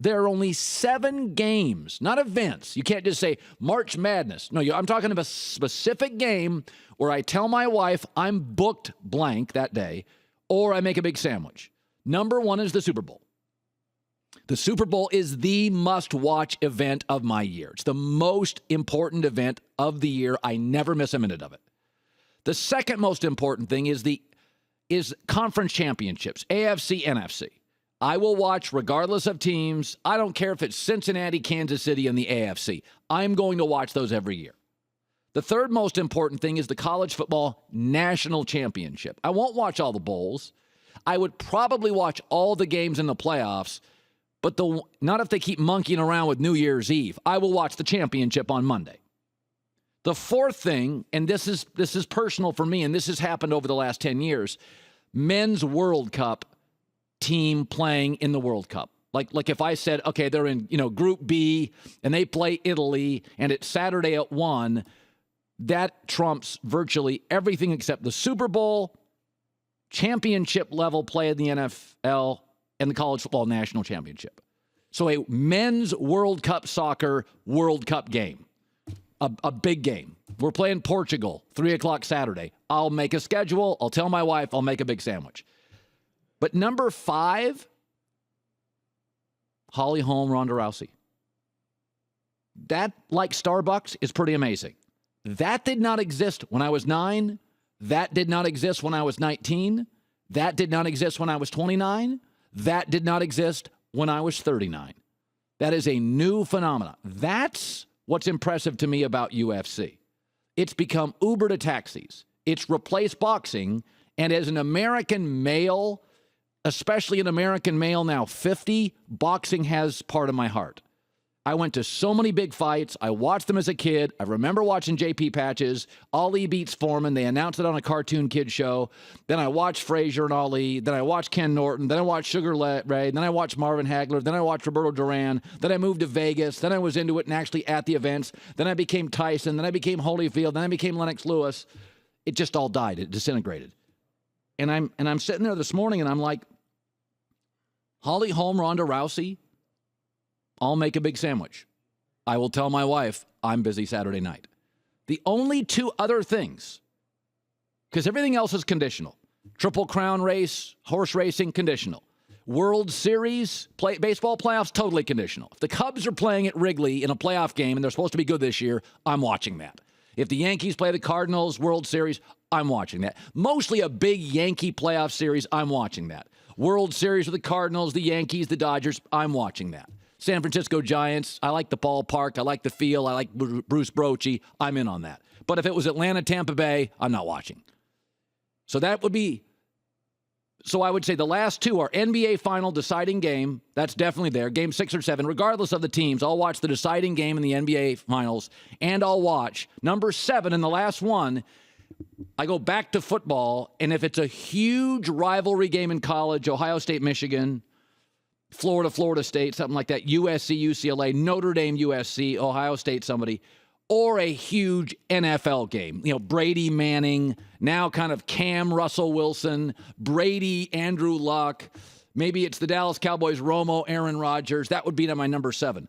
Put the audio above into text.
There are only 7 games, not events. You can't just say March Madness. No, I'm talking about a specific game where I tell my wife I'm booked blank that day, or I make a big sandwich. Number 1 is the Super Bowl. The Super Bowl is the must-watch event of my year. It's the most important event of the year. I never miss a minute of it. The second most important thing is conference championships, AFC, NFC. I will watch regardless of teams. I don't care if it's Cincinnati, Kansas City, and the AFC. I'm going to watch those every year. The third most important thing is the college football national championship. I won't watch all the bowls. I would probably watch all the games in the playoffs, but not if they keep monkeying around with New Year's Eve. I will watch the championship on Monday. The fourth thing, and this is personal for me, and this has happened over the last 10 years, men's World Cup team playing in the World Cup. Like if I said, okay, they're in, Group B and they play Italy and it's Saturday at 1, that trumps virtually everything except the Super Bowl, championship level play in the NFL, and the college football national championship. So a men's World Cup soccer World Cup game, a big game. We're playing Portugal, 3 o'clock Saturday. I'll make a schedule. I'll tell my wife. I'll make a big sandwich. But number 5, Holly Holm, Ronda Rousey. That, like Starbucks, is pretty amazing. That did not exist when I was 9. That did not exist when I was 19. That did not exist when I was 29. That did not exist when I was 39. That is a new phenomenon. That's what's impressive to me about UFC. It's become Uber to taxis. It's replaced boxing. And as an American male, especially an American male now 50, boxing has part of my heart. I went to so many big fights. I watched them as a kid. I remember watching JP Patches. Ali beats Foreman. They announced it on a cartoon kid show. Then I watched Frazier and Ali. Then I watched Ken Norton. Then I watched Sugar Ray. Then I watched Marvin Hagler. Then I watched Roberto Duran. Then I moved to Vegas. Then I was into it and actually at the events. Then I became Tyson. Then I became Holyfield. Then I became Lennox Lewis. It just all died. It disintegrated. And I'm sitting there this morning and I'm like, Holly Holm, Ronda Rousey, I'll make a big sandwich. I will tell my wife I'm busy Saturday night. The only 2 other things, because everything else is conditional. Triple Crown race, horse racing, conditional. World Series, baseball playoffs, totally conditional. If the Cubs are playing at Wrigley in a playoff game and they're supposed to be good this year, I'm watching that. If the Yankees play the Cardinals, World Series, I'm watching that. Mostly a big Yankee playoff series, I'm watching that. World Series with the Cardinals, the Yankees, the Dodgers, I'm watching that. San Francisco Giants, I like the ballpark, I like the feel, I like Bruce Bochy, I'm in on that. But if it was Atlanta, Tampa Bay, I'm not watching. So I would say the last 2 are NBA final deciding game, that's definitely there, game 6 or 7, regardless of the teams, I'll watch the deciding game in the NBA finals, and I'll watch number 7 in the last one. I go back to football, and if it's a huge rivalry game in college, Ohio State, Michigan, Florida, Florida State, something like that, USC, UCLA, Notre Dame, USC, Ohio State, somebody, or a huge NFL game. Brady, Manning, now kind of Cam, Russell Wilson, Brady, Andrew Luck. Maybe it's the Dallas Cowboys, Romo, Aaron Rodgers. That would be my number 7.